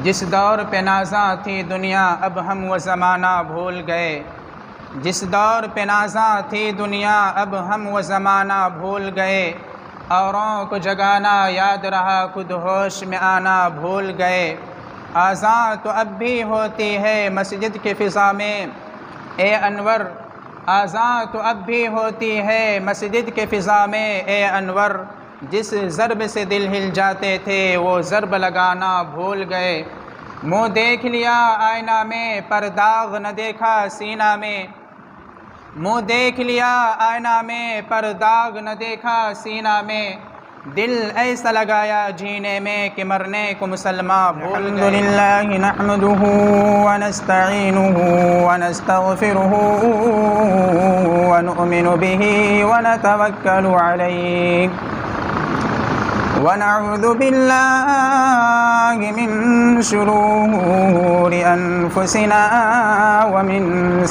جس دور پہ نازاں تھی دنیا اب ہم وہ زمانہ بھول گئے۔ جس دور پہ نازاں تھی دنیا اب ہم وہ زمانہ بھول گئے۔ اوروں کو جگانا یاد رہا خود ہوش میں آنا بھول گئے۔ آذان تو اب بھی ہوتی ہے مسجد کے فضا میں اے انور، آذان تو اب بھی ہوتی ہے مسجد کے فضا میں اے انور۔ جس ضرب سے دل ہل جاتے تھے وہ ضرب لگانا بھول گئے۔ منہ دیکھ لیا آئینہ میں پر داغ نہ دیکھا سینہ میں، منہ دیکھ لیا آئینہ میں پر داغ نہ دیکھا سینہ میں۔ دل ایسا لگایا جینے میں کہ مرنے کو مسلمان بھول گئے۔ الحمدللہ نحمدہ ونستعینہ ونستغفرہ ونؤمن بہ ونتوکل علیہ ونعوذ باللہ من شرور انفسنا ومن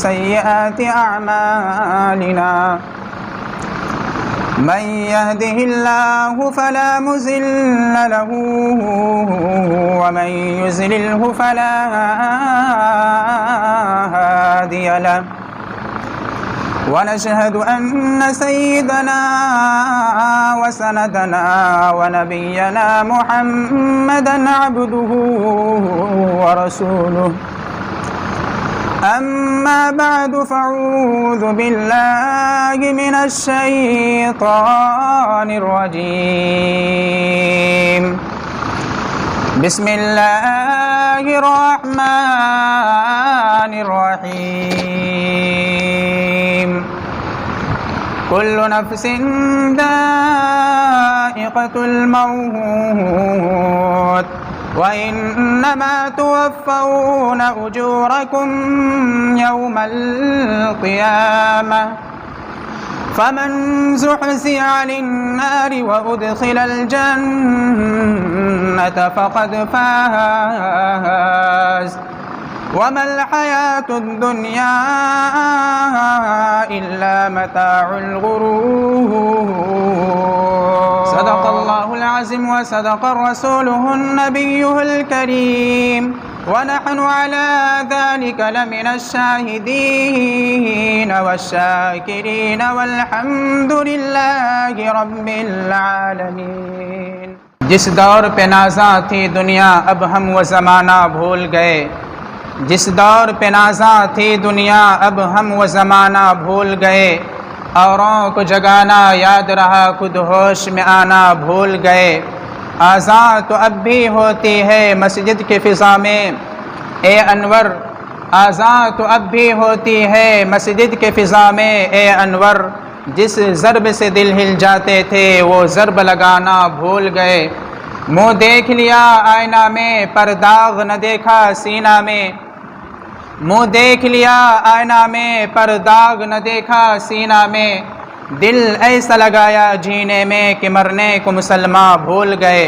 سیئات اعمالنا من يهده الله فلا مضل له ومن يضلل فلا هادي له ونشهد أن سيدنا وسندنا ونبينا محمدا عبده ورسوله أما بعد فأعوذ بالله من الشيطان الرجيم بسم الله الرحمن الرحيم كل نفس ذائقة الموت وإنما توفون أجوركم يوم القيامة فمن زحزح عن النار وأدخل الجنة فقد فاز وما الحياة الدنيا إلا متاع الغرور صدق الله العظيم وصدق رسوله النبي الكريم ونحن على ذلك لمن الشاهدين والشاكرين والحمد لله رب العالمين۔ جس دور پہ نازاں تھی دنیا اب ہم وہ زمانہ بھول گئے۔ جس دور پہ نازاں تھی دنیا اب ہم وہ زمانہ بھول گئے۔ اوروں کو جگانا یاد رہا خود ہوش میں آنا بھول گئے۔ آذان تو اب بھی ہوتی ہے مسجد کے فضا میں اے انور، آذان تو اب بھی ہوتی ہے مسجد کے فضا میں اے انور۔ جس ضرب سے دل ہل جاتے تھے وہ ضرب لگانا بھول گئے۔ منہ دیکھ لیا آئینہ میں پر داغ نہ دیکھا سینہ میں، منہ دیکھ لیا آئینہ میں پر داغ نہ دیکھا سینہ میں۔ دل ایسا لگایا جینے میں کہ مرنے کو مسلمان بھول گئے۔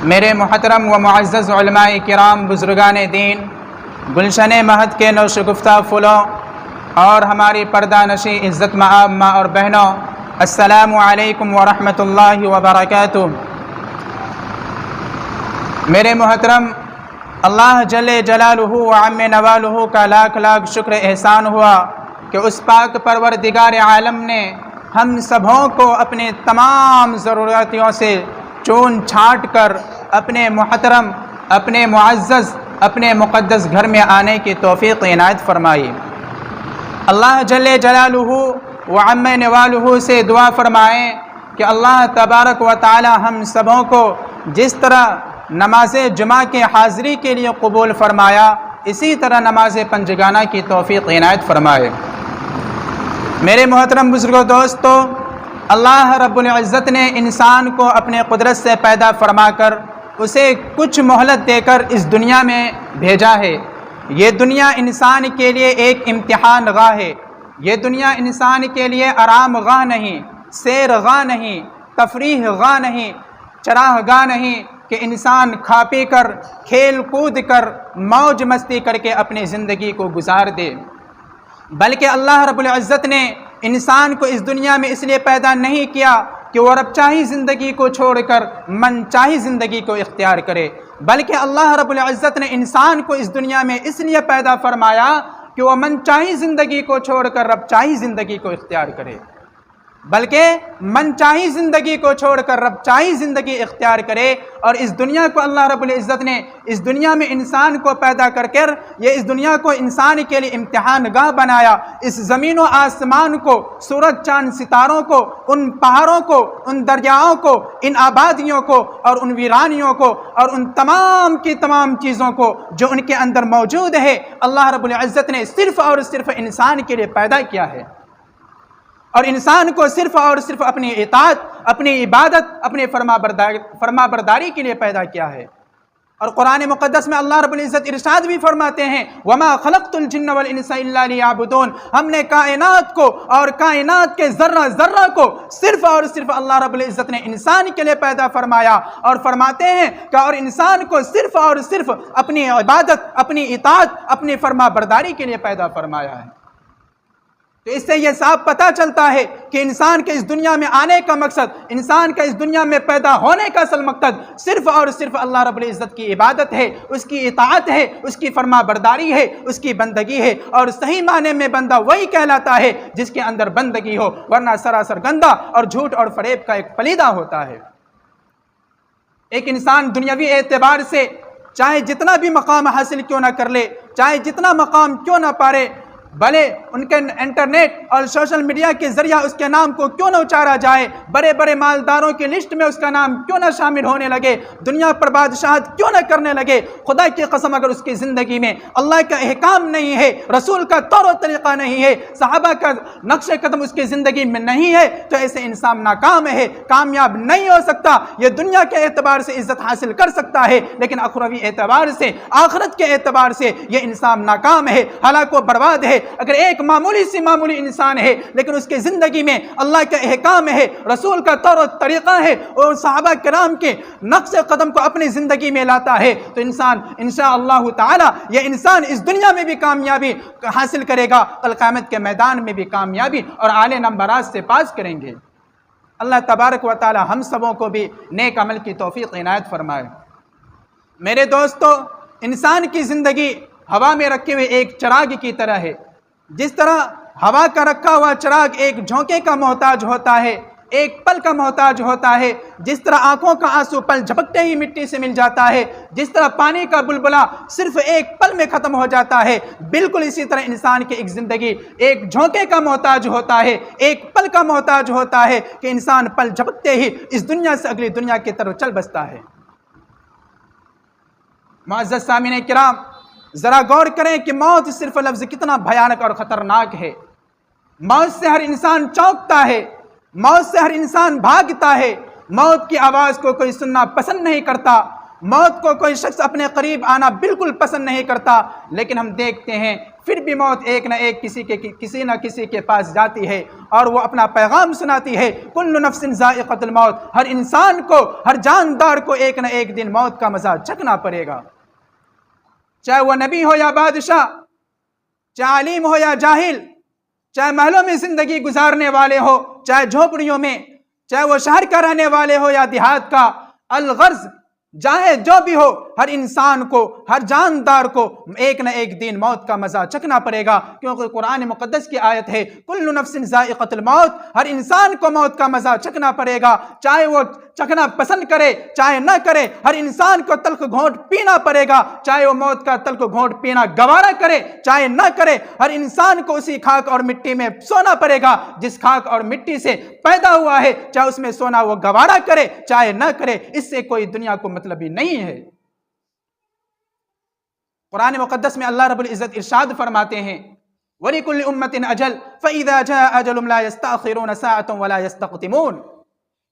میرے محترم و معزز علماء کرام، بزرگان دین، گلشن مہد کے نوشگفتہ پھولوں اور ہماری پردہ نشی عزت مآب ماں اور بہنوں، السلام علیکم ورحمۃ اللہ وبرکاتہ۔ میرے محترم، اللہ جل جلالہ و عم نوالہ کا لاکھ لاکھ شکر احسان ہوا کہ اس پاک پروردگار عالم نے ہم سبھوں کو اپنے تمام ضرورتوں سے چون چھانٹ کر اپنے محترم، اپنے معزز، اپنے مقدس گھر میں آنے کی توفیق عنایت فرمائی۔ اللہ جل جلالہ و عم نوالہ سے دعا فرمائیں کہ اللہ تبارک و تعالی ہم سبوں کو جس طرح نماز جمعہ کے حاضری کے لیے قبول فرمایا، اسی طرح نماز پنجگانہ کی توفیق عنایت فرمائے۔ میرے محترم بزرگوں، دوستو، اللہ رب العزت نے انسان کو اپنے قدرت سے پیدا فرما کر اسے کچھ مہلت دے کر اس دنیا میں بھیجا ہے۔ یہ دنیا انسان کے لیے ایک امتحان گاہ ہے۔ یہ دنیا انسان کے لیے آرام گاہ نہیں، سیر گاہ نہیں، تفریح گاہ نہیں، چراہ گاہ نہیں کہ انسان کھا پی کر، کھیل کود کر، موج مستی کر کے اپنی زندگی کو گزار دے، بلکہ اللہ رب العزت نے انسان کو اس دنیا میں اس لیے پیدا نہیں کیا کہ وہ رب چاہی زندگی کو چھوڑ کر من چاہی زندگی کو اختیار کرے، بلکہ اللہ رب العزت نے انسان کو اس دنیا میں اس لیے پیدا فرمایا کہ وہ من چاہی زندگی کو چھوڑ کر رب چاہی زندگی کو اختیار کرے، بلکہ من چاہی زندگی کو چھوڑ کر رب چاہی زندگی اختیار کرے۔ اور اس دنیا کو اللہ رب العزت نے اس دنیا میں انسان کو پیدا کر یہ اس دنیا کو انسان کے لیے امتحان گاہ بنایا۔ اس زمین و آسمان کو، سورج چاند ستاروں کو، ان پہاڑوں کو، ان دریاؤں کو، ان آبادیوں کو اور ان ویرانیوں کو اور ان تمام کی تمام چیزوں کو جو ان کے اندر موجود ہے، اللہ رب العزت نے صرف اور صرف انسان کے لیے پیدا کیا ہے، اور انسان کو صرف اور صرف اپنی اطاعت، اپنی عبادت، اپنے فرما برداری کے لیے پیدا کیا ہے۔ اور قرآن مقدس میں اللہ رب العزت ارشاد بھی فرماتے ہیں وَمَا خَلَقْتُ الْجِنَّ وَالْإِنسَ إِلَّا لِيَعْبُدُونَ، ہم نے کائنات کو اور کائنات کے ذرہ ذرہ کو صرف اور صرف اللہ رب العزت نے انسان کے لیے پیدا فرمایا، اور فرماتے ہیں کہ اور انسان کو صرف اور صرف اپنی عبادت، اپنی اطاعت، اپنی فرما برداری کے لیے پیدا فرمایا ہے۔ تو اس سے یہ صاف پتہ چلتا ہے کہ انسان کے اس دنیا میں آنے کا مقصد، انسان کا اس دنیا میں پیدا ہونے کا اصل مقصد صرف اور صرف اللہ رب العزت کی عبادت ہے، اس کی اطاعت ہے، اس کی فرما برداری ہے، اس کی بندگی ہے۔ اور صحیح معنی میں بندہ وہی کہلاتا ہے جس کے اندر بندگی ہو، ورنہ سراسر گندہ اور جھوٹ اور فریب کا ایک پلیدہ ہوتا ہے۔ ایک انسان دنیاوی اعتبار سے چاہے جتنا بھی مقام حاصل کیوں نہ کر لے، چاہے جتنا مقام کیوں نہ پارے، بھلے ان کے انٹرنیٹ اور سوشل میڈیا کے ذریعہ اس کے نام کو کیوں نہ اچارا جائے، بڑے بڑے مالداروں کی لسٹ میں اس کا نام کیوں نہ شامل ہونے لگے، دنیا پر بادشاہت کیوں نہ کرنے لگے، خدا کی قسم اگر اس کی زندگی میں اللہ کا احکام نہیں ہے، رسول کا طور و طریقہ نہیں ہے، صحابہ کا نقش قدم اس کی زندگی میں نہیں ہے، تو ایسے انسان ناکام ہے، کامیاب نہیں ہو سکتا۔ یہ دنیا کے اعتبار سے عزت حاصل کر سکتا ہے، لیکن اخروی اعتبار سے، آخرت کے اعتبار سے یہ انسان ناکام ہے، ہلاک و برباد ہے۔ اگر ایک معمولی انسان ہے لیکن اس کی زندگی میں اللہ کا احکام ہے، رسول کا طور و طریقہ ہے اور صحابہ کرام کے نقش قدم کو اپنی زندگی میں لاتا ہے، تو انسان انشاءاللہ تعالی یہ انسان اس دنیا میں بھی کامیابی حاصل کرے گا، کل قیامت کے میدان میں بھی کامیابی اور اعلی نمبرات سے پاس کریں گے۔ اللہ تبارک و تعالی ہم سبوں کو بھی نیک عمل کی توفیق عنایت فرمائے۔ میرے دوستو، انسان کی زندگی ہوا میں رکھے ہوئے ایک چراغ کی طرح ہے۔ جس طرح ہوا کا رکھا ہوا چراغ ایک جھونکے کا محتاج ہوتا ہے، ایک پل کا محتاج ہوتا ہے، جس طرح آنکھوں کا آنسو پل جھپکتے ہی مٹی سے مل جاتا ہے، جس طرح پانی کا بلبلہ صرف ایک پل میں ختم ہو جاتا ہے، بالکل اسی طرح انسان کی ایک زندگی ایک جھونکے کا محتاج ہوتا ہے، ایک پل کا محتاج ہوتا ہے کہ انسان پل جھپکتے ہی اس دنیا سے اگلی دنیا کی طرف چل بستا ہے۔ معزز سامعین کرام، ذرا غور کریں کہ موت صرف لفظ کتنا بھیانک اور خطرناک ہے۔ موت سے ہر انسان چونکتا ہے، موت سے ہر انسان بھاگتا ہے، موت کی آواز کو کوئی سننا پسند نہیں کرتا، موت کو کوئی شخص اپنے قریب آنا بالکل پسند نہیں کرتا، لیکن ہم دیکھتے ہیں پھر بھی موت ایک نہ ایک کسی نہ کسی کے پاس جاتی ہے اور وہ اپنا پیغام سناتی ہے، کل نفس ذائقۃ الموت، ہر انسان کو، ہر جاندار کو ایک نہ ایک دن موت کا مزہ چکھنا پڑے گا، چاہے وہ نبی ہو یا بادشاہ، چاہے عالم ہو یا جاہل، چاہے محلوں میں زندگی گزارنے والے ہو، چاہے جھوپڑیوں میں، چاہے وہ شہر کا رہنے والے ہو یا دیہات کا، الغرض چاہے جو بھی ہو، ہر انسان کو، ہر جاندار کو ایک نہ ایک دن موت کا مزہ چکھنا پڑے گا، کیونکہ قرآن مقدس کی آیت ہے کل نفس ذائقۃ الموت، ہر انسان کو موت کا مزہ چکھنا پڑے گا، چاہے وہ چکھنا پسند کرے چاہے نہ کرے، ہر انسان کو تلخ گھونٹ پینا پڑے گا، چاہے وہ موت کا تلخ گھونٹ پینا گوارا کرے چاہے نہ کرے، ہر انسان کو اسی خاک اور مٹی میں سونا پڑے گا جس خاک اور مٹی سے پیدا ہوا ہے، چاہے اس میں سونا وہ گوارا کرے چاہے نہ کرے، اس سے کوئی دنیا کو مطلب ہی نہیں ہے۔ قرآن مقدس میں اللہ رب العزت ارشاد فرماتے ہیں وَلِكُلِّ أُمَّةٍ أَجَلٌ فَإِذَا جَاءَ أَجَلُهُمْ لَا يَسْتَأْخِرُونَ سَاعَةً وَلَا يَسْتَقْدِمُونَ،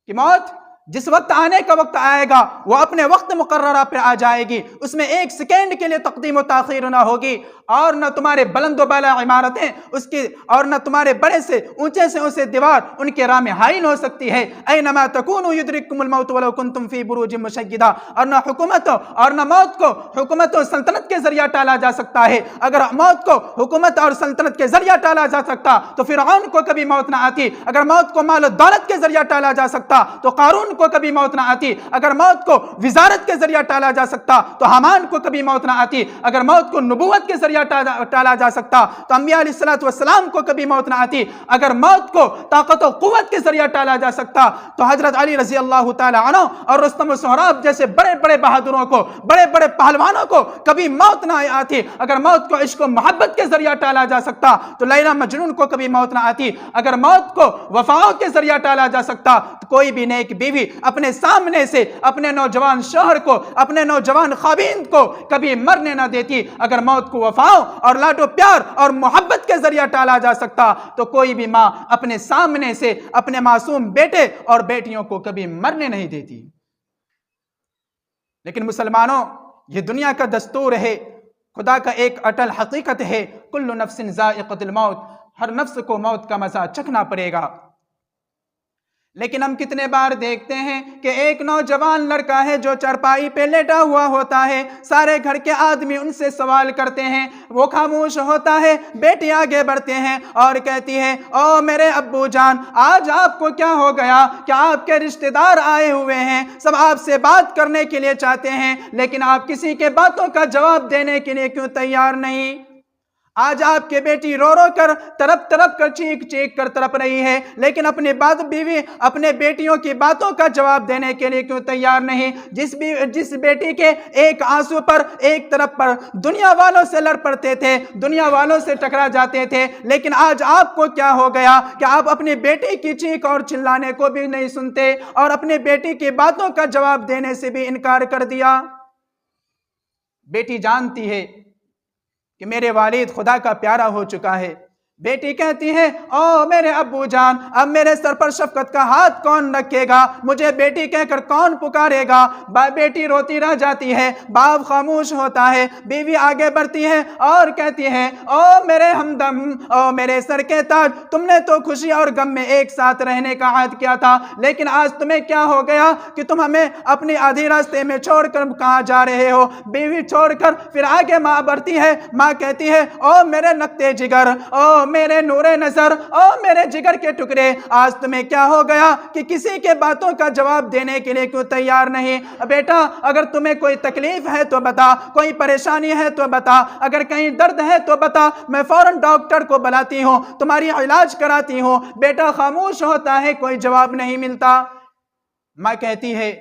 کہ موت جس وقت آنے کا وقت آئے گا وہ اپنے وقت مقررہ پہ آ جائے گی، اس میں ایک سیکنڈ کے لیے تقدیم و تاخیر نہ ہوگی، اور نہ تمہارے بلند و بالا عمارتیں اس کی، اور نہ تمہارے بڑے سے اونچے دیوار ان کے راہ میں حائل ہو سکتی ہے۔ اینما تکونوا یدرککم الموت ولو کنتم فی بروج مشیدہ، اور نہ حکومت اور نہ موت کو حکومت و سلطنت کے ذریعہ ٹالا جا سکتا ہے۔ اگر موت کو حکومت اور سلطنت کے ذریعہ ٹالا جا سکتا تو فرعون کو کبھی موت نہ آتی، اگر موت کو مال و دولت کے ذریعہ ٹالا جا سکتا تو قارون کو کبھی موت نہ آتی، اگر موت کو وزارت کے ذریعہ ٹالا جا سکتا تو حامان کو کبھی موت نہ آتی، اگر موت کو نبوت کے ذریعہ ٹالا جا سکتا تو انبیاء علیہ السلام کو کبھی موت نہ آتی، اگر موت کو طاقت و قوت کے ذریعہ ٹالا جا سکتا تو حضرت علی رضی اللہ تعالی عنہ اور رستم و سہراب جیسے بڑے بڑے بہادروں کو، بڑے بڑے پہلوانوں کو کبھی موت نہ آتی، اگر موت کو عشق و محبت کے ذریعہ ٹالا جا سکتا تو لیلا مجنون کو کبھی موت نہ آتی، اگر موت کو وفاؤں کے ذریعہ ٹالا جا سکتا تو کوئی بھی نیک بیوی اپنے سامنے سے اپنے نوجوان شوہر کو، اپنے نوجوان خاوند کو کبھی مرنے نہ دیتی، اگر موت کو وفاؤں اور لاڈو پیار اور محبت کے ذریعہ ٹالا جا سکتا تو کوئی بھی ماں اپنے سامنے سے اپنے معصوم بیٹے اور بیٹیوں کو کبھی مرنے نہیں دیتی۔ لیکن مسلمانوں، یہ دنیا کا دستور ہے، خدا کا ایک اٹل حقیقت ہے، کل نفس ذائقۃ الموت، ہر نفس کو موت کا مزہ چکھنا پڑے گا۔ لیکن ہم کتنے بار دیکھتے ہیں کہ ایک نوجوان لڑکا ہے جو چارپائی پہ لیٹا ہوا ہوتا ہے، سارے گھر کے آدمی ان سے سوال کرتے ہیں، وہ خاموش ہوتا ہے، بیٹی آگے بڑھتے ہیں اور کہتی ہے، او میرے ابو جان، آج آپ کو کیا ہو گیا؟ کیا آپ کے رشتہ دار آئے ہوئے ہیں، سب آپ سے بات کرنے کے لیے چاہتے ہیں، لیکن آپ کسی کے باتوں کا جواب دینے کے لیے کیوں تیار نہیں؟ آج آپ کی بیٹی رو رو کر تڑپ کر چیخ کر تڑپ رہی ہے، لیکن اپنی بیوی اپنے بیٹیوں کی باتوں کا جواب دینے کے لیے کیوں تیار نہیں؟ جس بیٹی کے ایک آنسو پر، ایک طرف پر دنیا والوں سے لڑ پڑتے تھے، دنیا والوں سے ٹکرا جاتے تھے، لیکن آج آپ کو کیا ہو گیا کہ آپ اپنی بیٹی کی چیخ اور چلانے کو بھی نہیں سنتے اور اپنی بیٹی کی باتوں کا جواب دینے سے بھی انکار کر دیا؟ بیٹی جانتی ہے کہ میرے والد خدا کا پیارا ہو چکا ہے، بیٹی کہتی ہے، او میرے ابو جان، اب میرے سر پر شفقت کا ہاتھ کون رکھے گا؟ مجھے بیٹی کہہ کر کون پکارے گا؟ بیٹی روتی رہ جاتی ہے، باپ خاموش ہوتا ہے، بیوی آگے بڑھتی ہے اور کہتی ہے، او میرے ہمدم، او میرے سر کے تاج، تم نے تو خوشی اور غم میں ایک ساتھ رہنے کا عہد کیا تھا، لیکن آج تمہیں کیا ہو گیا کہ تم ہمیں اپنی آدھی راستے میں چھوڑ کر کہاں جا رہے ہو؟ بیوی چھوڑ کر پھر آگے ماں بڑھتی ہے، ماں کہتی ہے، او میرے نقطے جگر، او میرے نور نظر، او میرے جگر کے ٹکڑے، آج تمہیں کیا ہو گیا کہ کسی کے باتوں کا جواب دینے کے لیے کیوں تیار نہیں؟ بیٹا، اگر تمہیں کوئی تکلیف ہے تو بتا، کوئی پریشانی ہے تو بتا، اگر کہیں درد ہے تو بتا، میں فوراً ڈاکٹر کو بلاتی ہوں، تمہاری علاج کراتی ہوں۔ بیٹا خاموش ہوتا ہے، کوئی جواب نہیں ملتا۔ ماں کہتی ہے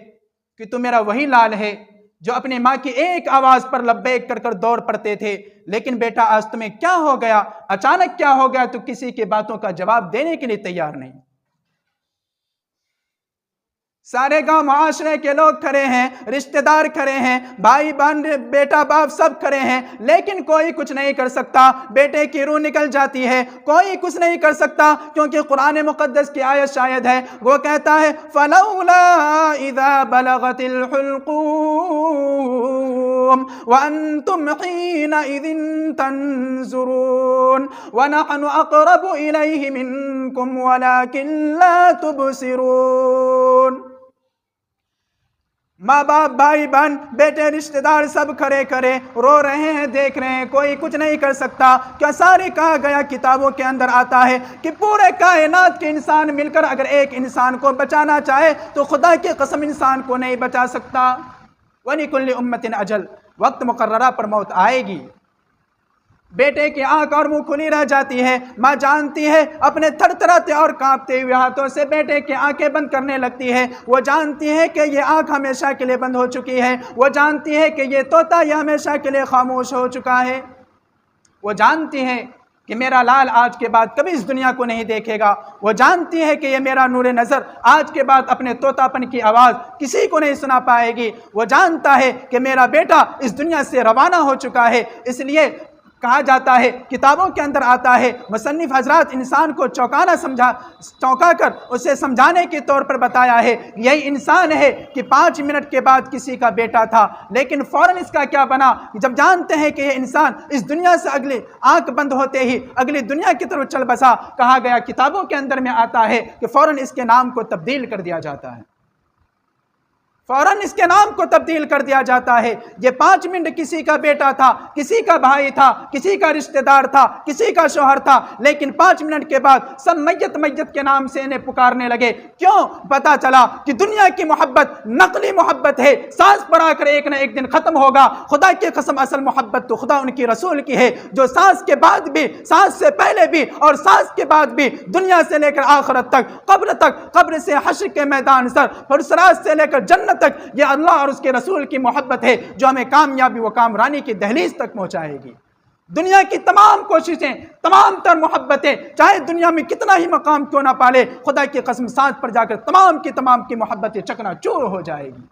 کہ تو میرا وہی لال ہے جو اپنی ماں کی ایک آواز پر لبیک کر کر دوڑ پڑتے تھے، لیکن بیٹا آج تمہیں کیا ہو گیا؟ اچانک کیا ہو گیا تو کسی کی باتوں کا جواب دینے کے لیے تیار نہیں؟ سارے گاؤں معاشرے کے لوگ کھڑے ہیں، رشتہ دار کھڑے ہیں، بھائی بہن، بیٹا باپ سب کھڑے ہیں، لیکن کوئی کچھ نہیں کر سکتا۔ بیٹے کی روح نکل جاتی ہے، کوئی کچھ نہیں کر سکتا، کیونکہ قرآن مقدس کی آیت شاید ہے، وہ کہتا ہے فَلَوْلَا إِذَا بَلَغَتِ الْحُلْقُومَ وَأَنْتُمْ حِينَئِذٍ تَنْظُرُونَ وَنَحْنُ أَقْرَبُ إِلَيْهِ مِنْكُمْ وَلَكِنْ لَا تُبْصِرُونَ۔ ماں باپ، بھائی بہن، بیٹے، رشتہ دار سب کھڑے کھڑے رو رہے ہیں، دیکھ رہے ہیں، کوئی کچھ نہیں کر سکتا۔ کیا سارے کہا گیا کتابوں کے اندر آتا ہے کہ پورے کائنات کے انسان مل کر اگر ایک انسان کو بچانا چاہے تو خدا کی قسم انسان کو نہیں بچا سکتا۔ وَلِكُلِّ أُمَّةٍ أَجَلٌ، وقت مقررہ پر موت آئے گی۔ بیٹے کی آنکھ اور منہ کھلی رہ جاتی ہے، ماں جانتی ہے، اپنے تھر تھراتے اور کانپتے ہوئے ہاتھوں سے بیٹے کی آنکھیں بند کرنے لگتی ہے۔ وہ جانتی ہے کہ یہ آنکھ ہمیشہ کے لیے بند ہو چکی ہے، وہ جانتی ہے کہ یہ طوطا یہ ہمیشہ کے لیے خاموش ہو چکا ہے، وہ جانتی ہے کہ میرا لال آج کے بعد کبھی اس دنیا کو نہیں دیکھے گا، وہ جانتی ہے کہ یہ میرا نور نظر آج کے بعد اپنے طوطا پن کی آواز کسی کو نہیں سنا پائے گی، وہ جانتا ہے کہ میرا بیٹا اس دنیا سے روانہ ہو چکا ہے، اس لیے کہا جاتا ہے، کتابوں کے اندر آتا ہے، مصنف حضرات انسان کو چونکا کر اسے سمجھانے کے طور پر بتایا ہے، یہی انسان ہے کہ 5 منٹ کے بعد کسی کا بیٹا تھا، لیکن فوراً اس کا کیا بنا؟ جب جانتے ہیں کہ یہ انسان اس دنیا سے اگلی آنکھ بند ہوتے ہی اگلی دنیا کی طرف چل بسا، کہا گیا کتابوں کے اندر میں آتا ہے کہ فوراً اس کے نام کو تبدیل کر دیا جاتا ہے، فوراً اس کے نام کو تبدیل کر دیا جاتا ہے۔ یہ 5 منٹ کسی کا بیٹا تھا، کسی کا بھائی تھا، کسی کا رشتہ دار تھا، کسی کا شوہر تھا، لیکن 5 منٹ کے بعد سب میت میت کے نام سے انہیں پکارنے لگے۔ کیوں؟ پتا چلا کہ دنیا کی محبت نقلی محبت ہے، سانس پر آ کر ایک نہ ایک دن ختم ہوگا۔ خدا کی قسم اصل محبت تو خدا ان کی رسول کی ہے، جو سانس کے بعد بھی، سانس سے پہلے بھی اور سانس کے بعد بھی، دنیا سے لے کر آخرت تک، قبر سے حشر کے میدان سر، پرسرات سے لے کر جنت تک، یہ اللہ اور اس کے رسول کی محبت ہے جو ہمیں کامیابی و کامرانی کی دہلیز تک پہنچائے گی۔ دنیا کی تمام کوششیں، تمام تر محبتیں، چاہے دنیا میں کتنا ہی مقام کیوں نہ پالے، خدا کی قسم ساتھ پر جا کر تمام کی محبتیں چکنا چور ہو جائے گی۔